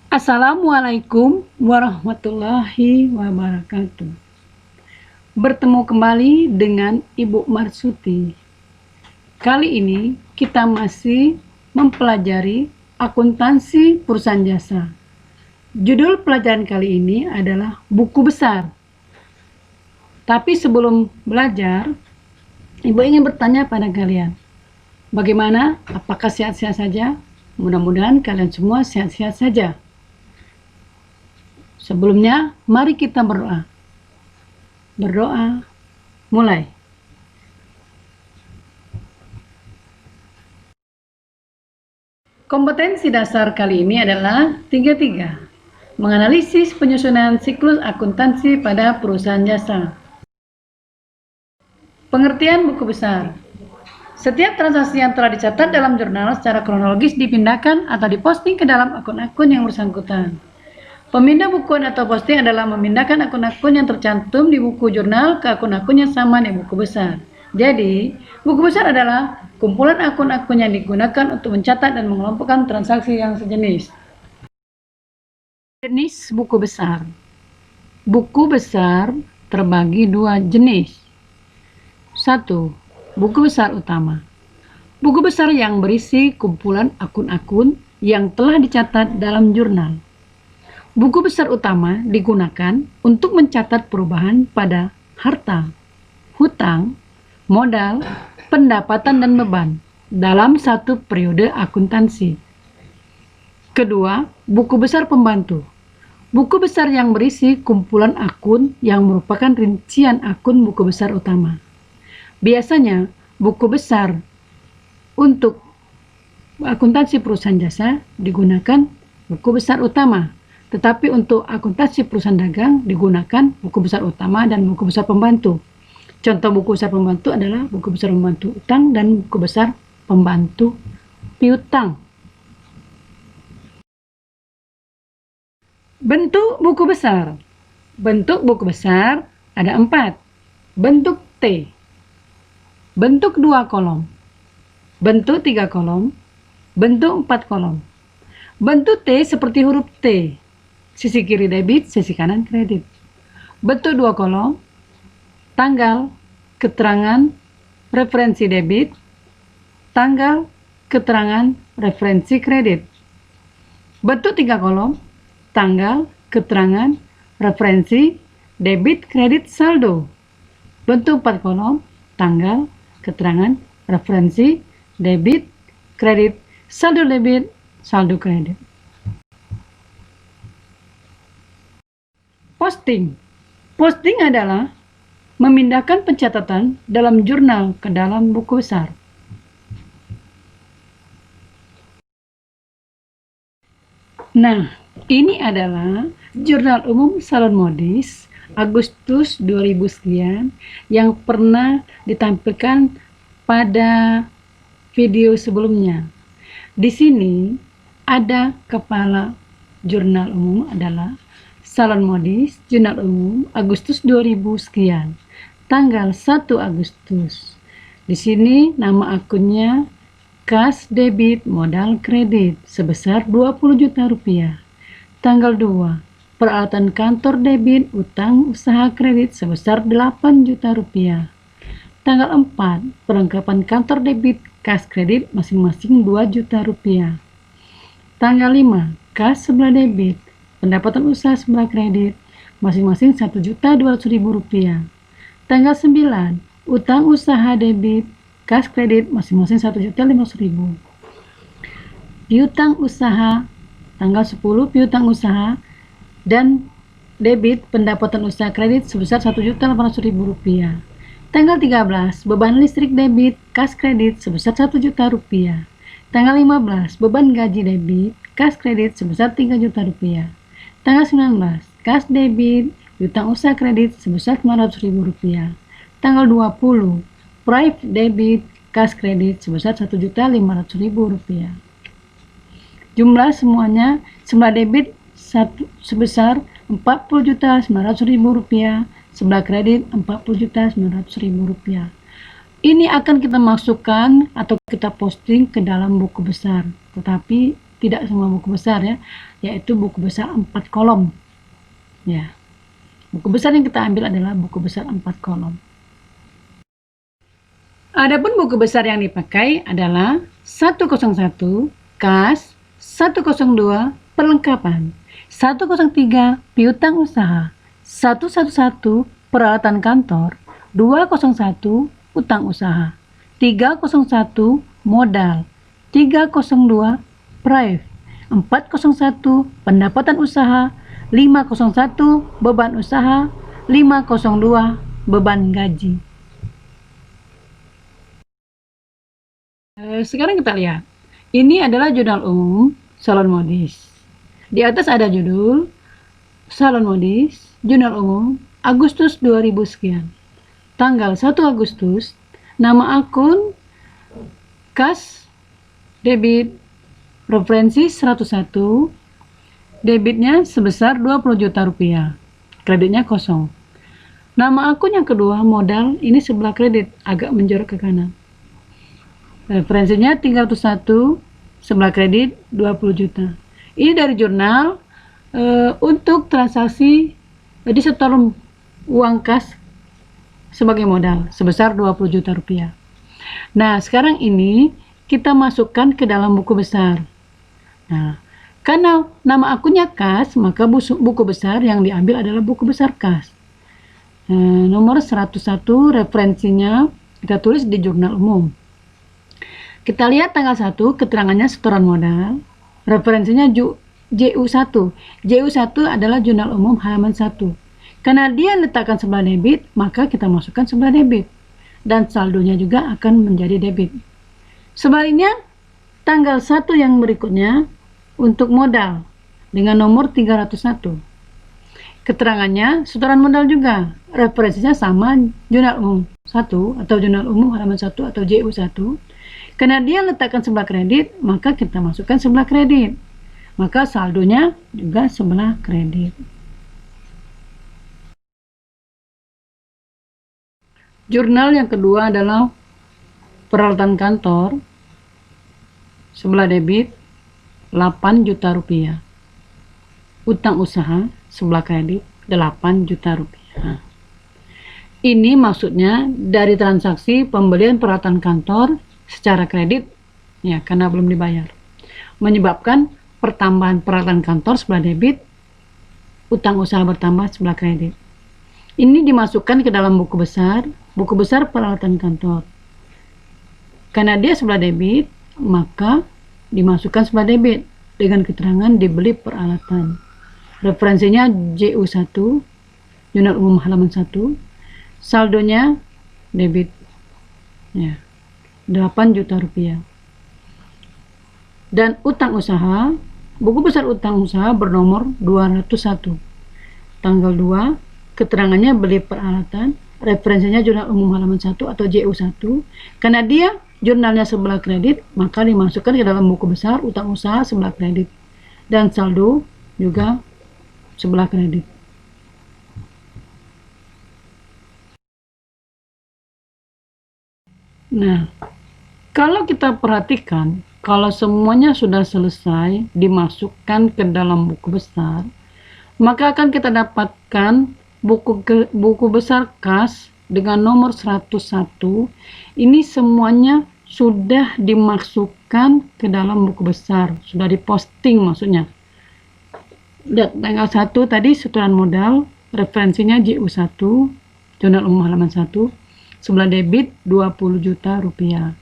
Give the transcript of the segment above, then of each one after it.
Assalamualaikum warahmatullahi wabarakatuh. Bertemu kembali dengan Ibu Marsuti. Kali ini kita masih mempelajari akuntansi perusahaan jasa. Judul pelajaran kali ini adalah buku besar. Tapi sebelum belajar, Ibu ingin bertanya pada kalian, bagaimana? Apakah sehat-sehat saja? Mudah-mudahan kalian semua sehat-sehat saja. Sebelumnya, mari kita berdoa. Berdoa, mulai. Kompetensi dasar kali ini adalah 33. Menganalisis penyusunan siklus akuntansi pada perusahaan jasa. Pengertian buku besar. Setiap transaksi yang telah dicatat dalam jurnal secara kronologis dipindahkan atau diposting ke dalam akun-akun yang bersangkutan. Pemindah buku atau posting adalah memindahkan akun-akun yang tercantum di buku jurnal ke akun-akun yang sama di buku besar. Jadi, buku besar adalah kumpulan akun-akun yang digunakan untuk mencatat dan mengelompokkan transaksi yang sejenis. Jenis buku besar. Buku besar terbagi dua jenis. 1. Buku besar utama. Buku besar yang berisi kumpulan akun-akun yang telah dicatat dalam jurnal. Buku besar utama digunakan untuk mencatat perubahan pada harta, hutang, modal, pendapatan dan beban dalam satu periode akuntansi. Kedua, buku besar pembantu. Buku besar yang berisi kumpulan akun yang merupakan rincian akun buku besar utama. Biasanya, buku besar untuk akuntansi perusahaan jasa digunakan buku besar utama. Tetapi untuk akuntansi perusahaan dagang digunakan buku besar utama dan buku besar pembantu. Contoh buku besar pembantu adalah buku besar pembantu utang dan buku besar pembantu piutang. Bentuk buku besar. Bentuk buku besar ada 4. Bentuk T. Bentuk 2 kolom. Bentuk 3 kolom. Bentuk 4 kolom. Bentuk T seperti huruf T. Sisi kiri debit, sisi kanan kredit. Bentuk 2 kolom, tanggal, keterangan, referensi debit, tanggal, keterangan, referensi kredit. Bentuk 3 kolom, tanggal, keterangan, referensi, debit, kredit, saldo. Bentuk 4 kolom, tanggal, keterangan, referensi, debit, kredit, saldo debit, saldo kredit. Posting. Posting adalah memindahkan pencatatan dalam jurnal ke dalam buku besar. Nah, ini adalah jurnal umum salon modis Agustus 2000 sekian yang pernah ditampilkan pada video sebelumnya. Di sini ada kepala jurnal umum adalah Salon modis, jurnal umum, Agustus 2000 sekian, tanggal 1 Agustus. Di sini nama akunnya kas debit modal kredit sebesar 20 juta rupiah. Tanggal 2, peralatan kantor debit utang usaha kredit sebesar 8 juta rupiah. Tanggal 4, perlengkapan kantor debit kas kredit masing-masing 2 juta rupiah. Tanggal 5, kas sebelah debit pendapatan usaha sebelah kredit masing-masing 1.200.000 rupiah. Tanggal 9, utang usaha debit kas kredit masing-masing 1.500.000. Piutang usaha tanggal 10, piutang usaha dan debit pendapatan usaha kredit sebesar 1.800.000 rupiah. Tanggal 13, beban listrik debit kas kredit sebesar 1 juta rupiah. Tanggal 15, beban gaji debit kas kredit sebesar 3 juta rupiah. Tanggal 19, kas debit utang usaha kredit sebesar 500.000 rupiah. Tanggal 20, private debit kas kredit sebesar 1.500.000 rupiah. Jumlah semuanya sebelah debit sebesar 40.900.000 rupiah, sebelah kredit 40.900.000 rupiah. Ini akan kita masukkan atau kita posting ke dalam buku besar, tetapi tidak semua buku besar ya, yaitu buku besar 4 kolom. Ya. Buku besar yang kita ambil adalah buku besar 4 kolom. Adapun buku besar yang dipakai adalah 101 kas, 102 perlengkapan, 103 piutang usaha, 111 peralatan kantor, 201 utang usaha, 301 modal, 302 prive, 401 pendapatan usaha, 501 beban usaha, 502 beban gaji. Sekarang kita lihat. Ini adalah jurnal umum salon modis. Di atas ada judul salon modis, jurnal umum Agustus 2000 sekian. Tanggal 1 Agustus, nama akun kas debit referensi 101, debitnya sebesar 20 juta rupiah, kreditnya kosong. Nama akun yang kedua modal, ini sebelah kredit, agak menjorok ke kanan. Referensinya 301, sebelah kredit 20 juta. Ini dari jurnal untuk transaksi disetor uang kas sebagai modal sebesar 20 juta rupiah. Nah, sekarang ini kita masukkan ke dalam buku besar. Nah, karena nama akunnya kas, maka buku besar yang diambil adalah buku besar kas. Nomor 101 referensinya kita tulis di jurnal umum. Kita lihat tanggal 1, keterangannya setoran modal, referensinya JU1. JU1 adalah jurnal umum halaman 1. Karena dia letakkan sebelah debit, maka kita masukkan sebelah debit. Dan saldonya juga akan menjadi debit. Sebaliknya, tanggal 1 yang berikutnya untuk modal dengan nomor 301. Keterangannya setoran modal juga. Referensinya sama jurnal umum 1 atau jurnal umum halaman 1 atau JU1. Karena dia letakkan sebelah kredit, maka kita masukkan sebelah kredit. Maka saldonya juga sebelah kredit. Jurnal yang kedua adalah peralatan kantor, sebelah debit 8 juta rupiah. Utang usaha sebelah kredit 8 juta rupiah. Ini maksudnya dari transaksi pembelian peralatan kantor secara kredit, ya, karena belum dibayar, menyebabkan pertambahan peralatan kantor sebelah debit, utang usaha bertambah sebelah kredit. Ini dimasukkan ke dalam buku besar peralatan kantor. Karena dia sebelah debit, maka dimasukkan sebelah debit dengan keterangan dibeli peralatan. Referensinya JU1, jurnal umum halaman 1, saldonya debit, ya, 8 juta rupiah. Dan utang usaha, buku besar utang usaha bernomor 201, tanggal 2, keterangannya beli peralatan, referensinya jurnal umum halaman 1 atau JU1. Karena dia jurnalnya sebelah kredit, maka dimasukkan ke dalam buku besar utang usaha sebelah kredit. Dan saldo juga sebelah kredit. Nah, kalau kita perhatikan, kalau semuanya sudah selesai dimasukkan ke dalam buku besar, maka akan kita dapatkan buku besar kas dengan nomor 101. Ini semuanya sudah dimasukkan ke dalam buku besar, sudah diposting maksudnya. Dan tanggal 1 tadi setoran modal, referensinya JU1, jurnal umum halaman 1, sebelah debit 20 juta rupiah.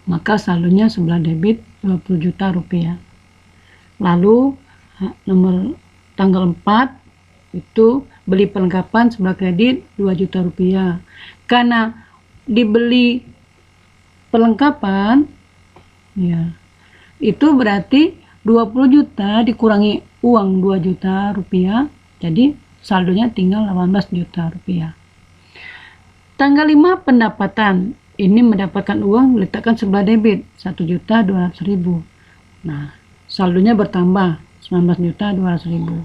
Maka saldonya sebelah debit 20 juta rupiah. Lalu nomor tanggal 4 itu beli perlengkapan sebelah kredit 2 juta rupiah. Karena dibeli perlengkapan, ya, itu berarti 20 juta dikurangi uang 2 juta rupiah, jadi saldonya tinggal 18 juta rupiah. Tanggal 5 pendapatan, ini mendapatkan uang letakkan sebelah debit 1.200.000. Nah, saldonya bertambah 19.200.000.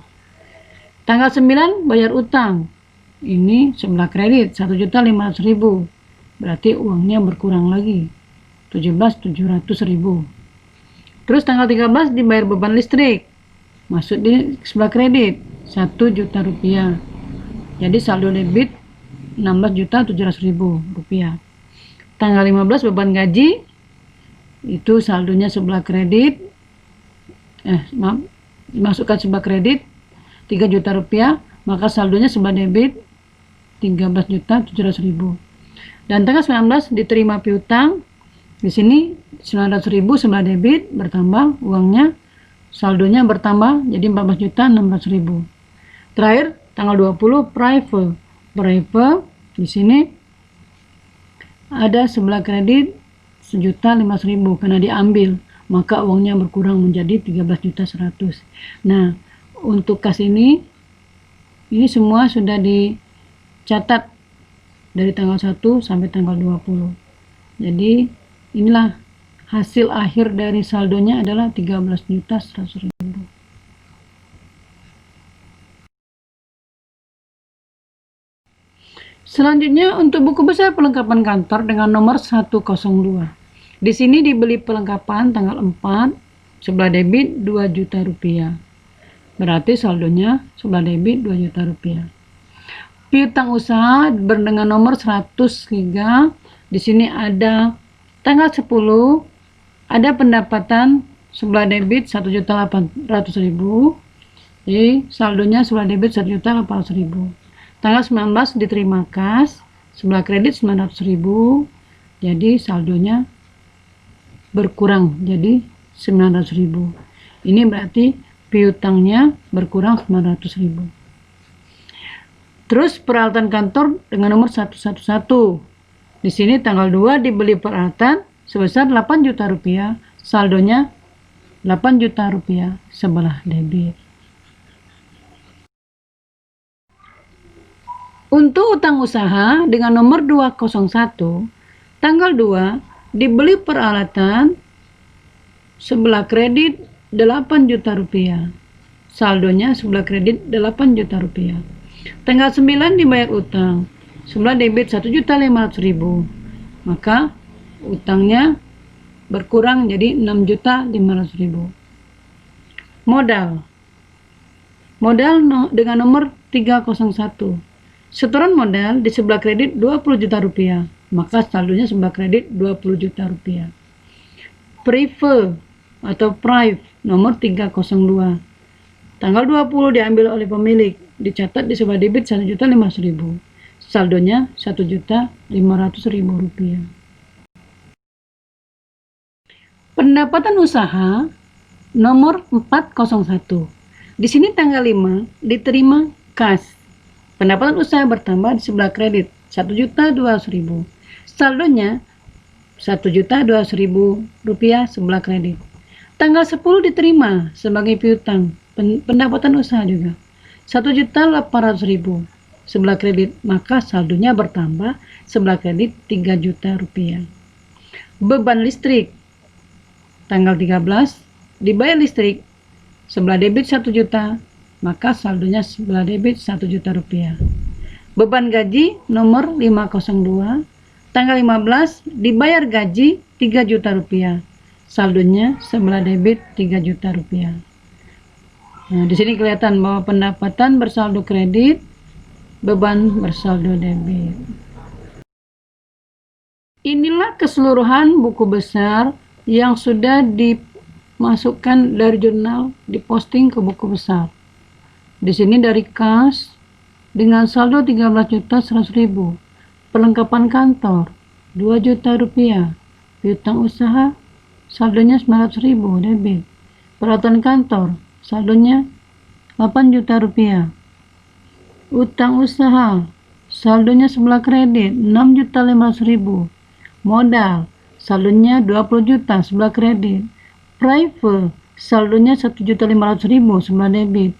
Tanggal 9 bayar utang, ini sebelah kredit 1.500.000, berarti uangnya berkurang lagi 17.700.000. Terus tanggal 13 dibayar beban listrik, masuk di sebelah kredit 1 juta rupiah. Jadi saldo debit 16.700.000 rupiah. Tanggal 15 beban gaji, itu saldonya sebelah kredit, dimasukkan sebelah kredit 3 juta rupiah, maka saldonya sebelah debit 13.700.000. Dan tanggal 19 diterima piutang, di sini 900.000 sebelah debit bertambah uangnya, saldonya bertambah jadi 14.600.000. Terakhir tanggal 20 private di sini ada sebelah kredit 1.005.000 karena diambil, maka uangnya berkurang menjadi 13.100.000. Nah, untuk kas ini semua sudah dicatat dari tanggal 1 sampai tanggal 20. Jadi inilah hasil akhir dari saldonya adalah 13.100.000. Selanjutnya untuk buku besar perlengkapan kantor dengan nomor 102. Di sini dibeli perlengkapan tanggal 4, sebelah debit 2 juta rupiah. Berarti saldonya sebelah debit 2 juta rupiah. Piutang usaha dengan nomor 103. Di sini ada tanggal 10 ada pendapatan sebelah debit 1.800.000. Jadi saldonya sebelah debit 1.800.000. Tanggal 19 diterima kas, sebelah kredit 900.000. Jadi saldonya berkurang jadi 900.000. Ini berarti piutangnya berkurang 900.000. Terus peralatan kantor dengan nomor 111. Di sini tanggal 2 dibeli peralatan sebesar 8 juta rupiah, saldonya 8 juta rupiah sebelah debit. Untuk utang usaha dengan nomor 201, tanggal 2 dibeli peralatan sebelah kredit 8 juta rupiah, saldonya sebelah kredit 8 juta rupiah. Tanggal 9 dibayar utang, sebelah debit 1.500.000, maka utangnya berkurang jadi 6.500.000. Modal dengan nomor 301. Setoran modal di sebelah kredit 20 juta rupiah, maka saldonya sebelah kredit 20 juta rupiah. Prefer atau Prive nomor 302. Tanggal 20 diambil oleh pemilik, dicatat di sebelah debit 1.500.000. Saldonya 1.500.000 rupiah. Pendapatan usaha nomor 401. Di sini tanggal 5 diterima kas. Pendapatan usaha bertambah di sebelah kredit 1.200.000. Saldonya 1.200.000 rupiah sebelah kredit. Tanggal 10 diterima sebagai piutang pendapatan usaha juga 1.800.000 sebelah kredit, maka saldonya bertambah sebelah kredit 3 juta rupiah. Beban listrik tanggal 13 dibayar listrik sebelah debit 1 juta, maka saldonya sebelah debit 1 juta rupiah. Beban gaji nomor 502, tanggal 15 dibayar gaji 3 juta rupiah, saldonya sebelah debit 3 juta rupiah. Nah, di sini kelihatan bahwa pendapatan bersaldo kredit, beban bersaldo debit. Inilah keseluruhan buku besar yang sudah dimasukkan dari jurnal, diposting ke buku besar. Di sini dari kas dengan saldo 13.100.000, perlengkapan kantor 2 juta rupiah, piutang usaha saldonya 900.000 debit, peralatan kantor saldonya 8 juta rupiah, utang usaha saldonya sebelah kredit 6.500.000, modal saldonya 20 juta sebelah kredit, private saldonya 1.500.000 sebelah debit,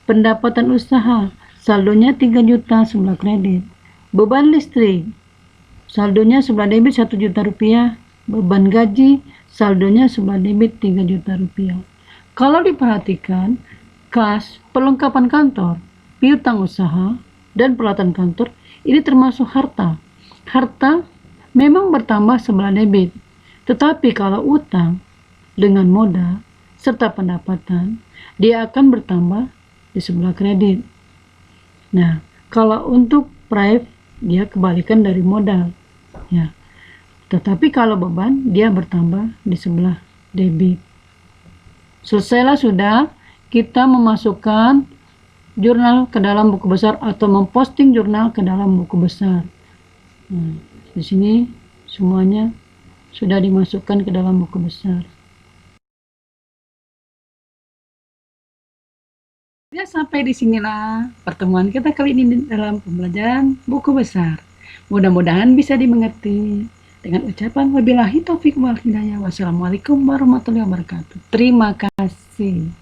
pendapatan usaha saldonya 3 juta sebelah kredit, beban listrik saldonya sebelah debit 1 juta rupiah, beban gaji saldonya sebelah debit 3 juta rupiah. Kalau diperhatikan, kas, perlengkapan kantor, piutang usaha, dan peralatan kantor ini termasuk harta. Harta memang bertambah sebelah debit, tetapi kalau utang dengan modal serta pendapatan, dia akan bertambah di sebelah kredit. Nah, kalau untuk prive, dia kebalikan dari modal. Ya. Tetapi kalau beban, dia bertambah di sebelah debit. Selesailah sudah kita memasukkan jurnal ke dalam buku besar atau memposting jurnal ke dalam buku besar. Nah, di sini semuanya sudah dimasukkan ke dalam buku besar. Ya, sampai di sinilah pertemuan kita kali ini dalam pembelajaran buku besar. Mudah-mudahan bisa dimengerti. Dengan ucapan wabillahi taufik wal hidayah. Wassalamualaikum warahmatullahi wabarakatuh. Terima kasih.